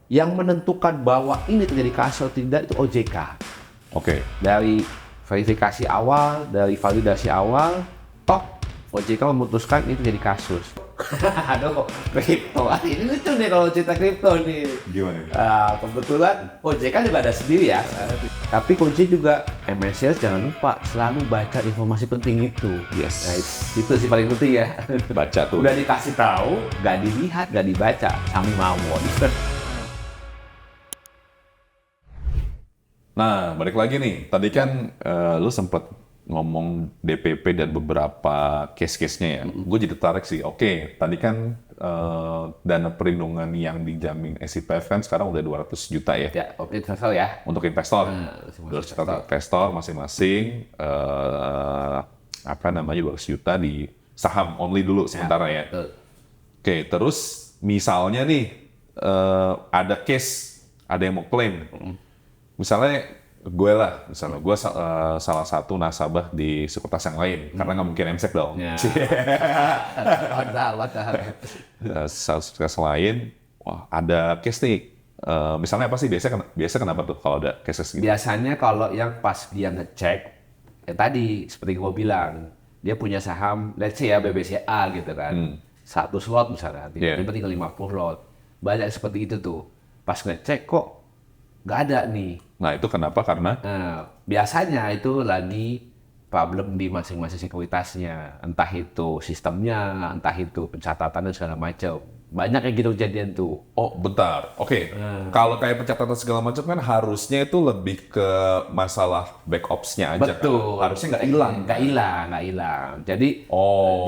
Yang menentukan bahwa ini terjadi kasus atau tidak itu OJK. Oke. Dari verifikasi awal, dari validasi awal, toh OJK memutuskan ini terjadi kasus. Aduh, kripto. Ini lucu nih kalau cerita kripto nih. Gimana? Kebetulan OJK juga ada sendiri ya. Tapi kunci juga MSCS jangan lupa selalu baca informasi penting itu. Yes. Nah, itu sih paling penting ya. Baca tuh. Udah dikasih tahu, nggak dilihat, nggak dibaca, kami mawon. Nah, balik lagi nih. Tadi kan lu sempet ngomong DPP dan beberapa case-case-nya ya. Gue jadi tertarik sih. Oke, tadi kan dana perlindungan yang dijamin SIPF kan sekarang udah 200 juta ya. Ya, investor ya. Untuk investor. Masing-masing 200 juta untuk investor masing-masing. 200 juta di saham only dulu sementara ya. Betul. Oke, terus misalnya nih ada case, ada yang mau klaim. Misalnya gue salah satu nasabah di sekuritas yang lain, karena nggak mungkin MSEC dong. Ya. Sekuritas lain, wah ada case nih. Misalnya apa sih biasa kenapa tuh kalau ada case gitu? Biasanya kalau yang pas dia ngecek, ya tadi seperti gue bilang, dia punya saham, let's say ya BBCA gitu kan, satu slot misalnya, tiba-tiba tinggal 50 lot. Banyak seperti itu tuh. Pas ngecek kok nggak ada nih. Nah itu kenapa? Karena Biasanya itu lagi problem di masing-masing sekuritasnya. Entah itu sistemnya, entah itu pencatatannya segala macam. Banyak yang gitu kejadian tuh. oh bentar, oke. Kalau kayak pencatatan segala macam kan harusnya itu lebih ke masalah back ops-nya aja. Betul. Kan? Harusnya nggak hilang. Nggak hilang. Jadi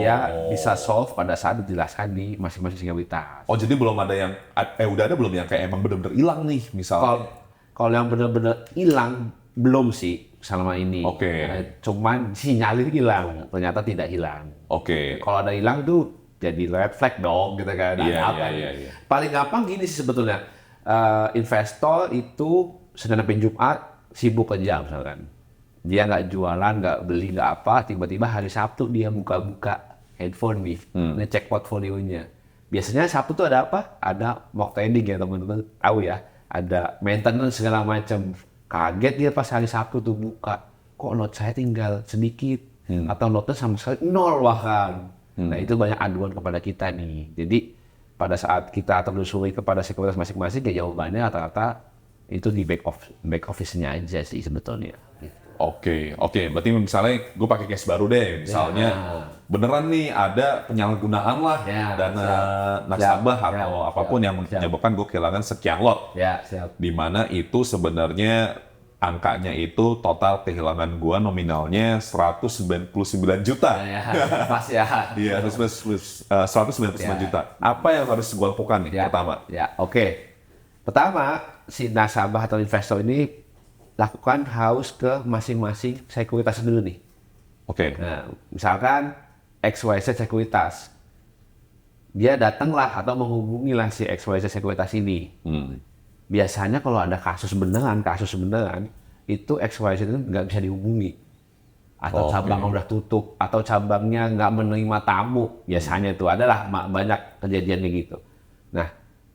dia bisa solve pada saat dijelaskan di masing-masing sekuritas. Oh jadi belum ada yang udah ada belum yang kayak emang benar-benar hilang nih misalnya. Kalau yang benar-benar hilang belum sih selama ini. Oke. Cuman sinyalnya hilang, ternyata tidak hilang. Oke. Kalau ada hilang tuh jadi red flag dong, gitu kan. Iya. Paling gampang gini sih sebetulnya. Investor itu Senin sampai Jumat sibuk kerja misalkan. Dia nggak jualan, nggak beli, nggak apa. Tiba-tiba hari Sabtu dia buka-buka handphone nih, ngecek portfolionya. Biasanya Sabtu tuh ada apa? Ada mock trading ya teman-teman. Tahu ya. Ada maintenance segala macam. Kaget dia pas hari Sabtu tuh buka. Kok lot saya tinggal sedikit. Atau lotnya sama sekali nol bahkan. Nah itu banyak aduan kepada kita nih. Jadi pada saat kita telusuri kepada sekuritas masing-masing, ya jawabannya rata-rata itu di back office-nya aja sih sebetulnya. Oke. Berarti misalnya gue pakai case baru deh. Misalnya beneran nih ada penyalahgunaan lah dana nasabah atau apapun yang menyebabkan gue kehilangan sekian lot. Ya, siap. Di mana itu sebenarnya angkanya itu total kehilangan gue nominalnya 199 juta. Pas ya. Iya, 199 juta. Apa yang harus gue lakukan nih pertama? Ya, oke. Pertama, si nasabah atau investor ini lakukan harus ke masing-masing sekuritas dulu nih. Oke. Nah, misalkan XYZ sekuritas, dia datanglah atau menghubungilah si XYZ sekuritas ini. Biasanya kalau ada kasus beneran, itu XYZ itu nggak bisa dihubungi. Atau cabangnya udah tutup, atau cabangnya nggak menerima tamu. Biasanya itu adalah banyak kejadian kayak gitu. Nah,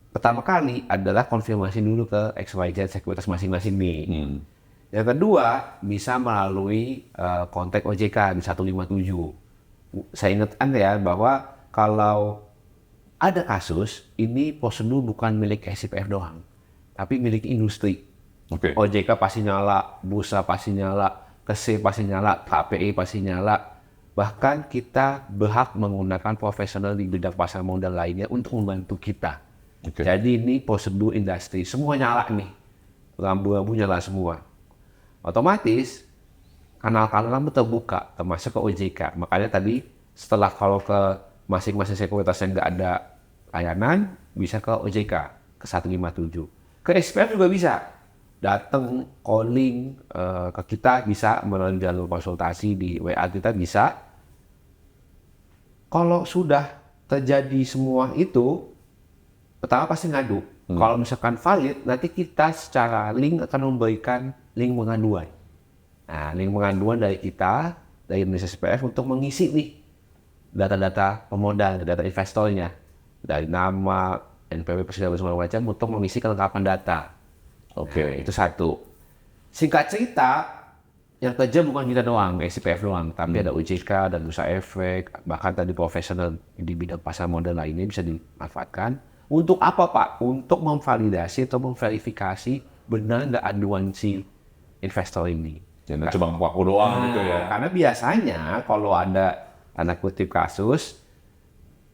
pertama kali adalah konfirmasi dulu ke XYZ sekuritas masing-masing nih. Yang kedua, bisa melalui kontak OJK di 157. Saya ingatkan ya bahwa kalau ada kasus, ini prosedur bukan milik SIPF doang, tapi milik industri. OJK pasti nyala, Bursa pasti nyala, KSE pasti nyala, KPI pasti nyala. Bahkan kita berhak menggunakan profesional di bidang pasar modal lainnya untuk membantu kita. Jadi ini prosedur industri, semua nyala nih. Lampu-lampu nyala semua. Otomatis kanal-kanal terbuka, termasuk ke OJK. Makanya tadi setelah kalau ke masing-masing sekuritas yang nggak ada layanan, bisa ke OJK, ke 157. Ke SPF juga bisa. Datang, calling ke kita, bisa melalui jalur konsultasi di WA kita, bisa. Kalau sudah terjadi semua itu, pertama pasti ngadu. Kalau misalkan valid, nanti kita secara link akan memberikan link pengaduan. Nah, link pengaduan dari kita, dari Indonesia SPF untuk mengisi nih data-data pemodal, data investornya. Dari nama, NPWP segala macam untuk mengisi kelengkapan data. Oke. Nah, itu satu. Singkat cerita, yang kerja bukan kita doang, SIPF doang, tapi ada OJK dan Bursa Efek, bahkan tadi profesional di bidang pasar modal lainnya bisa dimanfaatkan. Untuk apa Pak? Untuk memvalidasi atau memverifikasi benar nggak aduan si investor ini. Jangan cuma ngaku doang gitu ya. Karena biasanya kalau ada tanda kutip kasus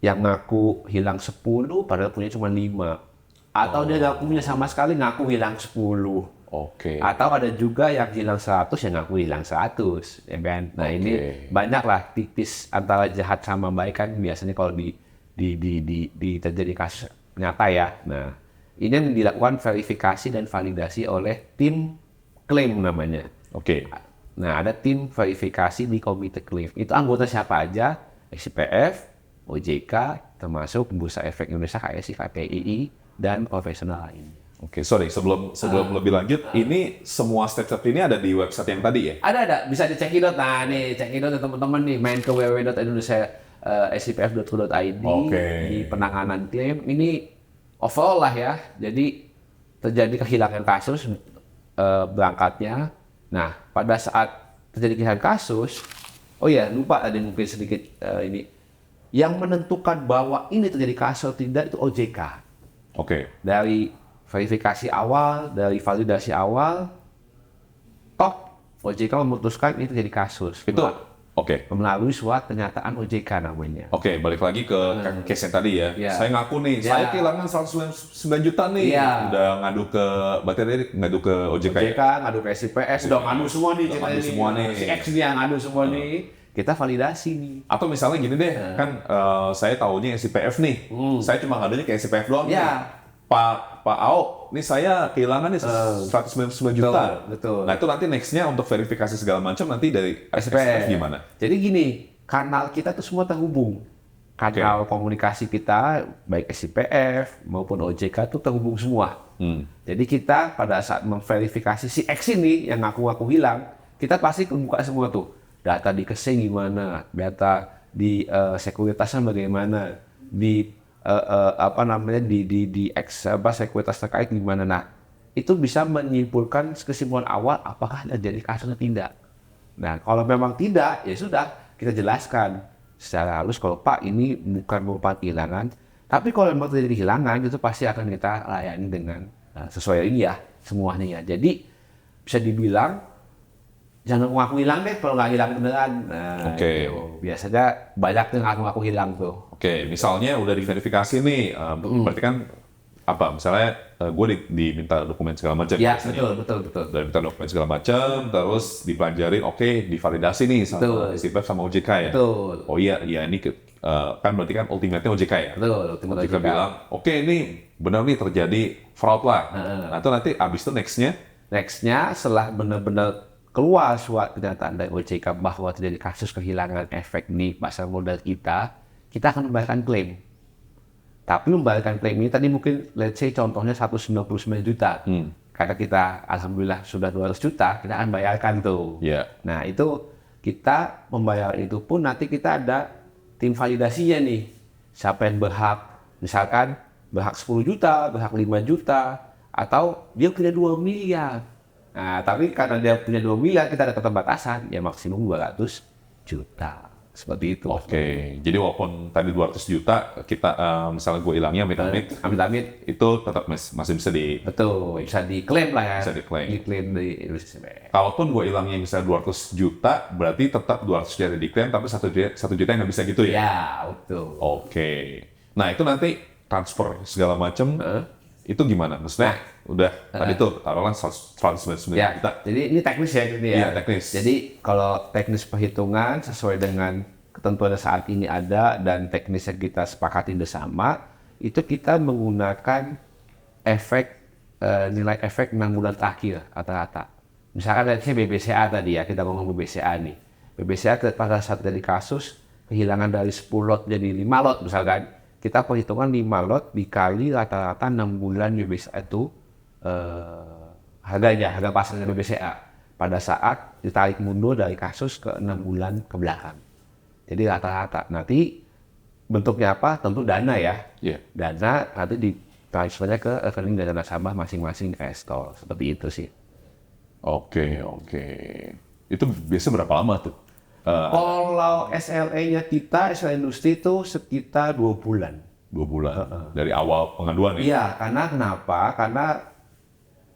yang ngaku hilang 10 padahal punya cuma 5. Atau dia nggak punya sama sekali ngaku hilang 10. Oke. Atau ada juga yang hilang 100 yang ngaku hilang 100, ya kan? Nah, ini banyak lah tipis antara jahat sama baik kan biasanya kalau terjadi kasus nyata ya. Nah, ini yang dilakukan verifikasi dan validasi oleh tim klaim namanya. Oke. Nah, ada tim verifikasi di komite klaim. Itu anggota siapa aja? SIPF, OJK, termasuk Bursa Efek Indonesia, KSI, KPII, dan profesional lainnya. Oke, sorry. Sebelum lebih lanjut, ini semua step-step ini ada di website yang tadi ya? Ada. Bisa dicekidot. Nah, nih, cekidot teman-teman nih. Main ke www.indonesia.sipf.go.id di penanganan klaim. Ini overall lah ya. Jadi, terjadi kehilangan kasus berangkatnya. Nah, pada saat terjadi kehilangan kasus, oh ya, lupa tadi mungkin sedikit ini. Yang menentukan bahwa ini terjadi kasus atau tidak itu OJK. Oke. Dari verifikasi awal, dari validasi awal, toh OJK memutuskan ini terjadi kasus. Itu oke. Melalui surat pernyataan OJK namanya. Oke, balik lagi ke case yang tadi ya. Ya. Saya ngaku nih, saya kehilangan 109 juta nih. Iya. Udah ngadu ke, berarti tadi ngadu ke OJK ya? OJK, ngadu ke SIPS, udah ngadu semua nih. Udah ngadu semua nih. Si X nih yang ngadu semua nih. Kita validasi nih. Atau misalnya gini deh, kan saya tahunya SIPF nih. Saya cuma ngadunya ke SIPF doang nih. Ya. Pak Ao, nih saya kehilangan nih 199 juta. Betul. Nah itu nanti nextnya untuk verifikasi segala macam nanti dari SIPF gimana? Jadi gini, kanal kita tuh semua terhubung. Kanal komunikasi kita, baik SIPF maupun OJK tuh terhubung semua. Jadi kita pada saat memverifikasi si X ini yang ngaku-ngaku hilang, kita pasti kebuka semua tuh. Data di Keseng gimana, data di sekuritasnya bagaimana, di sekuritas terkait gimana. Nah, itu bisa menyimpulkan kesimpulan awal apakah ada jadi kasus atau tidak. Nah, kalau memang tidak, ya sudah kita jelaskan secara halus kalau Pak ini bukan merupakan kehilangan, tapi kalau memang terjadi kehilangan itu pasti akan kita layani dengan sesuai ini ya semuanya ya. Jadi bisa dibilang jangan ngaku hilang deh kalau nggak hilang beneran. Nah, biasanya banyak tuh ngaku hilang tuh. Oke, misalnya udah diverifikasi nih, berarti kan apa? Misalnya gue diminta dokumen segala macam. Ya, betul. Udah minta dokumen segala macam, terus dipelajarin, divalidasi nih sama SIPF sama OJK ya. Betul. Oh iya ini kan berarti kan ultimate-nya OJK ya. Betul. OJK bilang, ini benar nih terjadi fraud lah. Nah itu nanti abis itu nextnya setelah benar-benar keluar surat pernyataan dari OJK bahwa terjadi kasus kehilangan efek di pasar modal kita akan membayarkan klaim. Tapi membayarkan klaim ini tadi mungkin let's say contohnya 199 juta. Karena kita alhamdulillah sudah 200 juta, kita akan bayarkan tuh. Nah, itu kita membayar itu pun nanti kita ada tim validasinya nih. Siapa yang berhak, misalkan berhak 10 juta, berhak 5 juta, atau dia punya 2 miliar. Nah, tapi karena dia punya 2 miliar, kita ada keterbatasan, ya maksimum 200 juta. Seperti itu. Jadi walaupun tadi 200 juta, kita misalnya gue hilangnya amit-amit, itu tetap masih bisa bisa diklaim lah ya. Bisa diklaim. Diklaim di Indonesia. Kalaupun gue hilangnya misalnya 200 juta, berarti tetap 200 juta diklaim, tapi 1 juta yang nggak bisa gitu ya? Ya, betul. Nah, itu nanti transfer segala macam, itu gimana? Maksudnya, udah tadi tuh taruhlah 199 juta. Jadi ini teknis ya gitu ya. Iya, teknis. Jadi kalau teknis perhitungan sesuai dengan ketentuan saat ini ada dan teknis yang kita sepakati bersama, itu kita menggunakan nilai efek 6 bulan terakhir rata-rata. Misalkan dari BBCA tadi ya, kita ngomong BBCA nih. BBCA pada saat dari kasus kehilangan dari 10 lot jadi 5 lot misalkan, kita perhitungan 5 lot dikali rata-rata 6 bulan BBCA itu harga pasarnya BBCA pada saat ditarik mundur dari kasus ke 6 bulan ke belakang. Jadi rata-rata nanti bentuknya apa? Tentu dana ya. Dana nanti transfernya ke rekening dana nasabah masing-masing investor. Seperti itu sih. Oke. Itu biasanya berapa lama tuh? Kalau SLA-nya kita, SLA industri itu sekitar 2 bulan. 2 bulan dari awal pengaduan ya? Iya, karena kenapa? Karena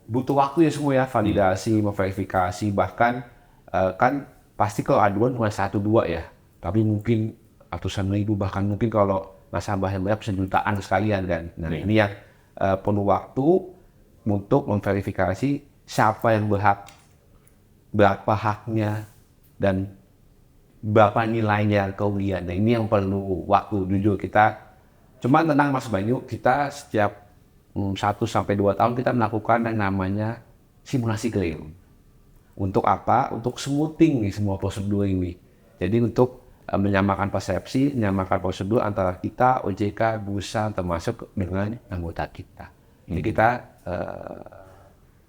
butuh waktu ya semua ya, validasi, memverifikasi, bahkan kan pasti kalau aduan bukan 1-2 ya, tapi mungkin ratusan ribu, bahkan mungkin kalau nasabah yang banyak bisa jutaan sekalian kan. Nah ini yang perlu waktu untuk memverifikasi siapa yang berhak, berapa haknya, dan berapa nilainya kerugian. Nah ini yang perlu waktu, jujur kita. Cuman tenang Mas Banyu, kita setiap 1-2 tahun kita melakukan yang namanya simulasi klaim. Untuk apa? Untuk smoothing nih semua prosedur ini. Jadi untuk menyamakan persepsi, menyamakan prosedur antara kita, OJK, bursa, termasuk dengan anggota kita. Jadi kita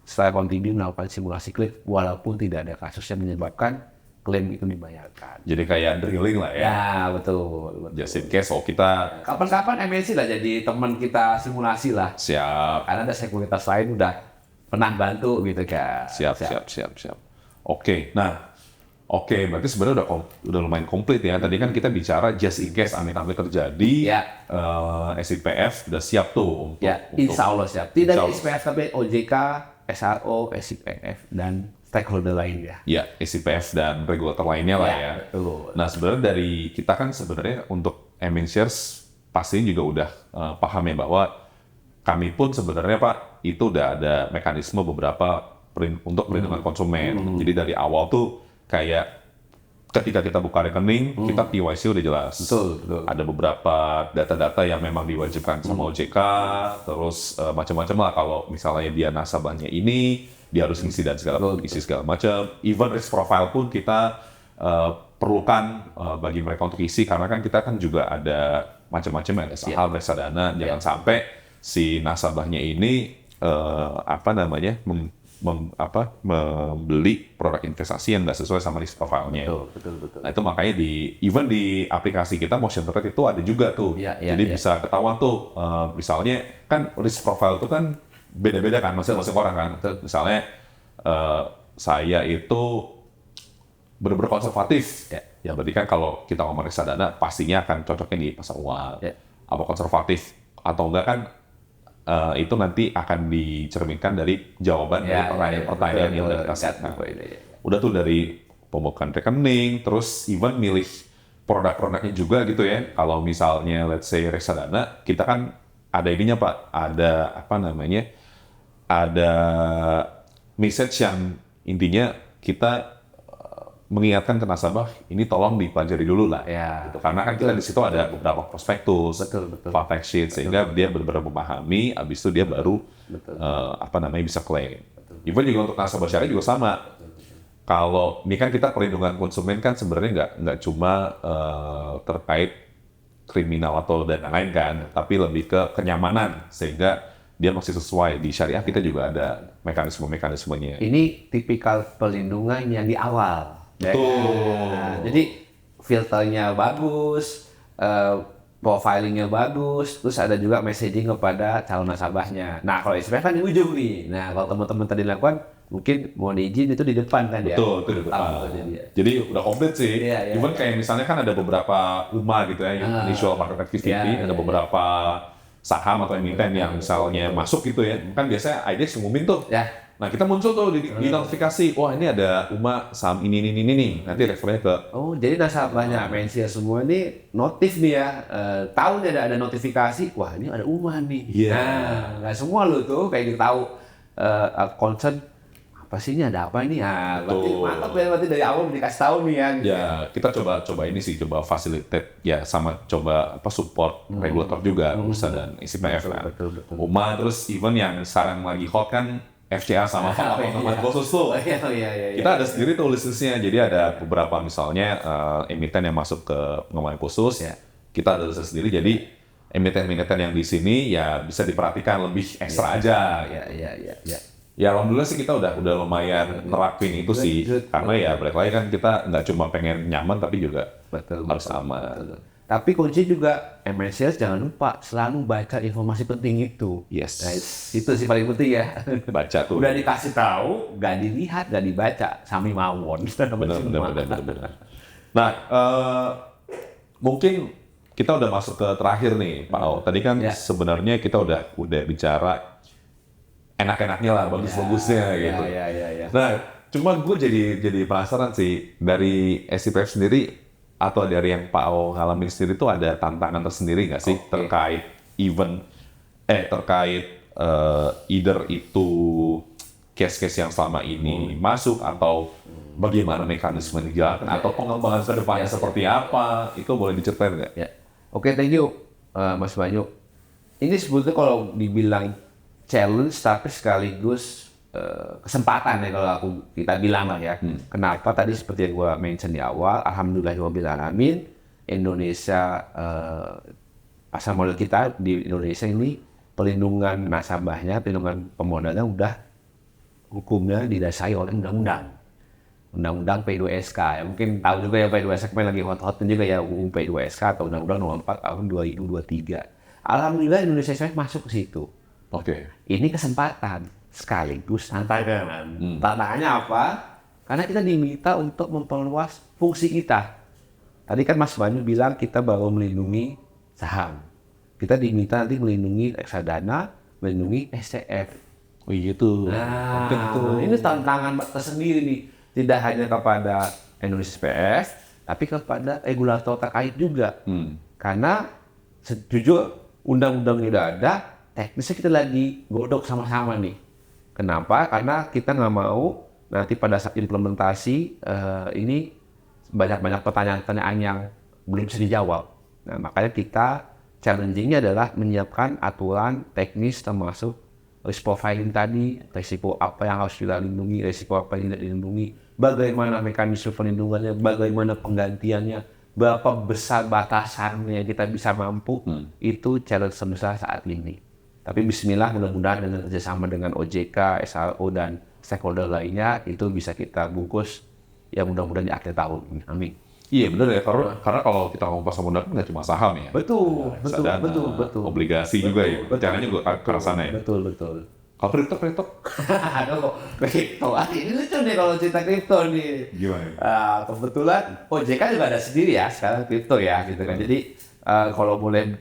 secara kontinu melakukan simulasi klaim walaupun tidak ada kasus yang menyebabkan klaim itu dibayarkan. Jadi kayak drilling lah ya? Ya, betul. Just in case, kita... Kapan-kapan MNC lah jadi teman kita simulasi lah. Siap. Karena ada sekuritas lain udah pernah bantu gitu kan. Siap. Oke, berarti sebenarnya udah lumayan komplit ya. Tadi kan kita bicara just in case amit-amit terjadi, SIPF udah siap tuh untuk... Insya Allah siap. Tidak hanya SIPF tapi OJK, SRO, SIPF, dan stakeholder lainnya. Ya, SIPF dan regulator lainnya lah ya. Betul. Nah, sebenarnya dari kita kan sebenarnya untuk MN Shares pastinya juga udah paham ya bahwa kami pun sebenarnya Pak itu udah ada mekanisme beberapa untuk perlindungan konsumen. Jadi dari awal tuh kayak ketika kita buka rekening, kita KYC udah jelas. Betul. Ada beberapa data-data yang memang diwajibkan sama OJK, terus macam-macam lah kalau misalnya dia nasabahnya ini, dia harus ngisi dan segala macam. Even risk profile pun kita perlukan bagi mereka untuk isi karena kan kita kan juga ada macam-macam, ada saham, reksadana. Jangan sampai si nasabahnya ini membeli produk investasi yang nggak sesuai sama risk profile-nya. Betul. Nah itu makanya even di aplikasi kita motion trade itu ada juga tuh. Jadi bisa ketahuan tuh misalnya kan risk profile itu kan beda-beda kan masing-masing orang kan. Misalnya saya itu benar-benar konservatif. Ya berarti kan kalau kita ngomong reksadana pastinya akan cocoknya di pasar uang. Apa konservatif atau enggak kan itu nanti akan dicerminkan dari jawaban dari pertanyaan yang udah dikasih. Udah tuh dari pembukaan rekening, terus even milih produk-produknya juga gitu ya. Kalau misalnya let's say reksadana, kita kan ada ininya Pak, ada ada message yang intinya kita mengingatkan ke nasabah ini tolong dipelajari dulu lah gitu. Karena kan kita di situ ada beberapa prospektus, fact sheet sehingga dia benar-benar memahami, habis itu dia baru bisa claim. Even juga untuk nasabah syariah juga sama. Kalau ini kan kita perlindungan konsumen kan sebenarnya nggak cuma terkait kriminal atau dan lain kan, tapi lebih ke kenyamanan sehingga dia masih sesuai. Di syariah kita juga ada mekanismenya. Ini tipikal perlindungan yang di awal. Betul. Jadi filternya bagus, profilingnya bagus, terus ada juga messaging kepada calon nasabahnya. Nah kalau SPF kan di ujung nih. Nah kalau teman-teman tadi lakukan, mungkin mohon izin itu di depan kan ya. Betul, itu di depan. Jadi udah komplit sih. Even kayak misalnya kan ada beberapa UMA gitu ya, Initial Market Activity, ada beberapa saham atau emiten yang misalnya masuk gitu ya. Kan biasanya IDX ngumumin tuh. Nah kita muncul tuh di notifikasi, wah ini ada UMA saham ini nih, nanti refernya ke... Oh jadi nasabahnya MNC semua ini notif nih ya, tahu nih ada notifikasi, wah ini ada UMA nih. Nah nggak semua lo tuh kayak gitu tahu concern, apa sih ini ada apa ini? Nah berarti mantap ya, berarti dari awal dikasih tahu nih ya. Ya kita coba ini sih, coba facilitate ya sama coba support regulator juga, bursa dan SIPF kan. UMA terus even yang sekarang lagi hot kan, FCA sama pengaman khusus tuh. Kita ada sendiri tuh listnya. Jadi ada beberapa misalnya emiten yang masuk ke pengaman khusus. Kita ada list sendiri. Jadi emiten-emiten yang di sini ya bisa diperhatikan lebih ekstra aja. Ya alhamdulillah sih kita udah lumayan nerapin itu sih. Karena ya balik lagi kan kita nggak cuma pengen nyaman tapi juga harus aman. Tapi kunci juga MNCS jangan lupa selalu baca informasi penting itu. Yes. Nah, itu sih paling penting ya. Baca tuh. Udah dikasih tahu, nggak dilihat, nggak dibaca, sami mawon. Benar. Nah, mungkin kita udah masuk ke terakhir nih, Pak Ao. Tadi kan sebenarnya kita udah bicara enak-enaknya lah, bagus-bagusnya gitu. Ya. Nah, cuma gue jadi penasaran sih dari SCPF sendiri atau dari yang Pak Ao ngalamin sendiri itu ada tantangan tersendiri nggak sih terkait event, terkait either itu case-case yang selama ini masuk atau bagaimana mekanisme dijalankan atau pengembangan ke depannya seperti apa, itu boleh diceritain nggak? Ya. Oke, thank you Mas Banyu. Ini sebetulnya kalau dibilang challenge tapi sekaligus kesempatan ya kalau kita bilang lah ya. Kenapa tadi seperti yang gue mention di awal, alhamdulillahirobbilalamin Indonesia pasar modal kita di Indonesia ini perlindungan nasabahnya, perlindungan pemodalnya udah hukumnya didasari oleh undang-undang P2SK. Ya, mungkin tahu juga ya P2SK lagi hot-hot juga ya UU P2SK atau Undang-Undang Nomor 4 tahun 2023. Alhamdulillah Indonesia masuk ke situ. Oke. Ini kesempatan sekaligus tantangan. Tantangannya apa? Karena kita diminta untuk memperluas fungsi kita. Tadi kan Mas Banyu bilang kita baru melindungi saham. Kita diminta nanti melindungi reksadana, melindungi SCF. Oh iya tuh. Nah, ini tantangan tersendiri nih. Tidak hanya kepada Indonesia SPF, tapi kepada regulator terkait juga. Karena sejujur undang-undangnya udah ada, teknisnya kita lagi godok sama-sama nih. Kenapa? Karena kita nggak mau nanti pada saat implementasi ini banyak-banyak pertanyaan-pertanyaan yang belum bisa dijawab. Nah, makanya kita challenging-nya adalah menyiapkan aturan teknis termasuk risk profiling tadi, risiko apa yang harus kita lindungi, risiko apa yang tidak dilindungi, bagaimana mekanisme perlindungannya, bagaimana penggantiannya, berapa besar batasannya kita bisa mampu, itu challenge terbesar saat ini. Tapi bismillah mudah-mudahan dengan kerjasama dengan OJK, SRO, dan stakeholder lainnya, itu bisa kita bungkus ya mudah-mudahan di akhir tahun. Amin. Iya benar ya, karena kalau kita ngomong pasar modal kan nggak cuma saham ya. Betul. Obligasi juga ya, caranya juga ke sana ya. Betul. Kalau kripto? Aduh, kripto. Ini lucu nih kalau cerita kripto nih. Gimana? Kebetulan OJK juga ada sendiri ya sekarang kripto ya gitu kan. Jadi kalau boleh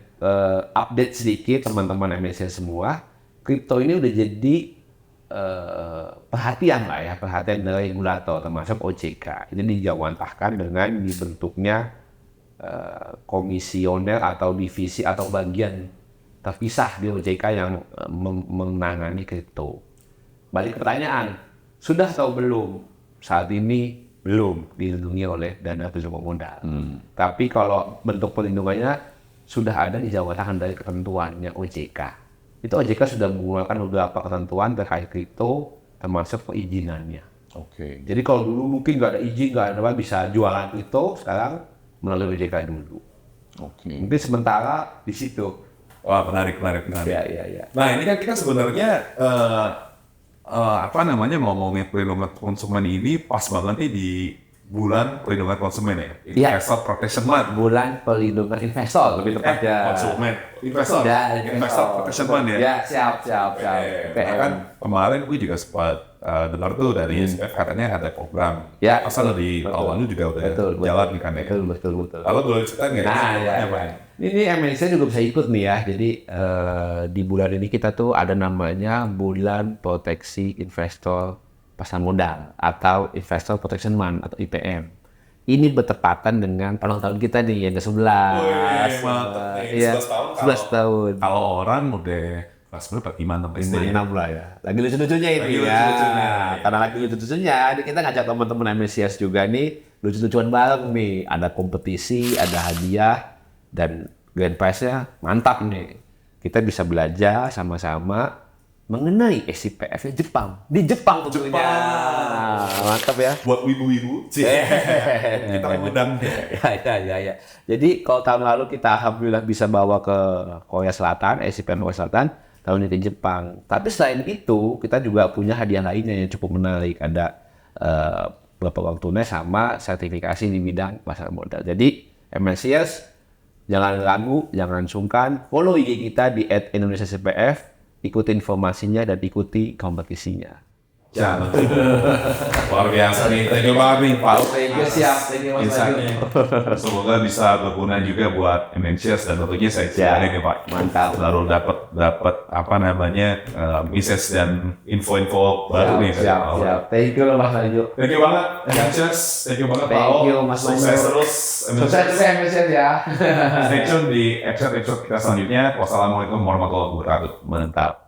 update sedikit teman-teman MNC semua, kripto ini udah jadi perhatian lah ya, perhatian dari regulator termasuk OJK. Ini dijawantahkan dengan dibentuknya komisioner atau divisi atau bagian terpisah di OJK yang menangani kripto. Balik pertanyaan, sudah atau belum? Saat ini belum dilindungi oleh dana pelindung modal. Tapi kalau bentuk perlindungannya sudah ada dijawantahkan dari ketentuannya OJK. Itu OJK sudah menggunakan beberapa ketentuan terkait kripto termasuk perizinannya. Oke. Jadi kalau dulu mungkin nggak ada izin, nggak ada apa bisa jualan kripto, sekarang melalui OJK dulu. Oke. Mungkin sementara di situ. Wah menarik. Ya. Nah ini kan kita sebenarnya ngomongin perlindungan konsumen ini pas banget nih di bulan perlindungan konsumen ya. Investor Protection Month. Bulan perlindungan investor lebih tepatnya. Konsumen. Investor Protection Month ya. Ya siap. Kan kemarin gue juga sempat dengar tuh dari SPF katanya ada program. Ya. Asal dari awal itu juga udah jalan kan ya. Betul. Lalu boleh ceritain nggak? Ini MNC juga bisa ikut nih ya. Jadi di bulan ini kita tuh ada namanya Bulan Proteksi Investor Pasar Modal atau Investor Protection Month atau IPM. Ini bertepatan dengan ulang tahun kita nih yang ke-11. Iya, 11 tahun. Kalau orang udah kelas berapa? 5-6 lah ya. Lagi lucu-lucunya ini ya. Karena lagi lucu-lucunya, kita ngajak teman-teman MNCS juga nih lucu-lucuan bareng nih. Ada kompetisi, ada hadiah, dan grand prize-nya mantap nih. Kita bisa belajar sama-sama mengenai SCPF Jepang. Di Jepang tentunya. Mantap ya. Buat wibu-wibu. Kita undang. Ya. Jadi kalau tahun lalu kita alhamdulillah bisa bawa ke Korea Selatan, SCPF Korea Selatan, tahun ini di Jepang. Tapi selain itu, kita juga punya hadiah lainnya yang cukup menarik. Ada beberapa uang tunai sama sertifikasi di bidang pasar modal. Jadi MNCS Jangan ragu, jangan sungkan. Follow IG kita di @indonesiacpf, ikuti informasinya dan ikuti kompetisinya. Jangan. Luar biasa nih, thank you banget nih Pak. Thank you, siap. Thank you, Mas Insight-nya. Semoga bisa berguna juga buat Indonesians dan tentunya saya nih Pak. Mantap. Lalu dapat apa namanya message dan info-info baru nih. Siap. Thank you loh Mas Anju. Thank you banget, Youngsters. Thank you banget Pak. Thank you, Mas Sukses Anju. terus. Sukses juga Indonesian ya. Stay tune di episode kita selanjutnya. Wassalamualaikum warahmatullahi wabarakatuh. Mantap.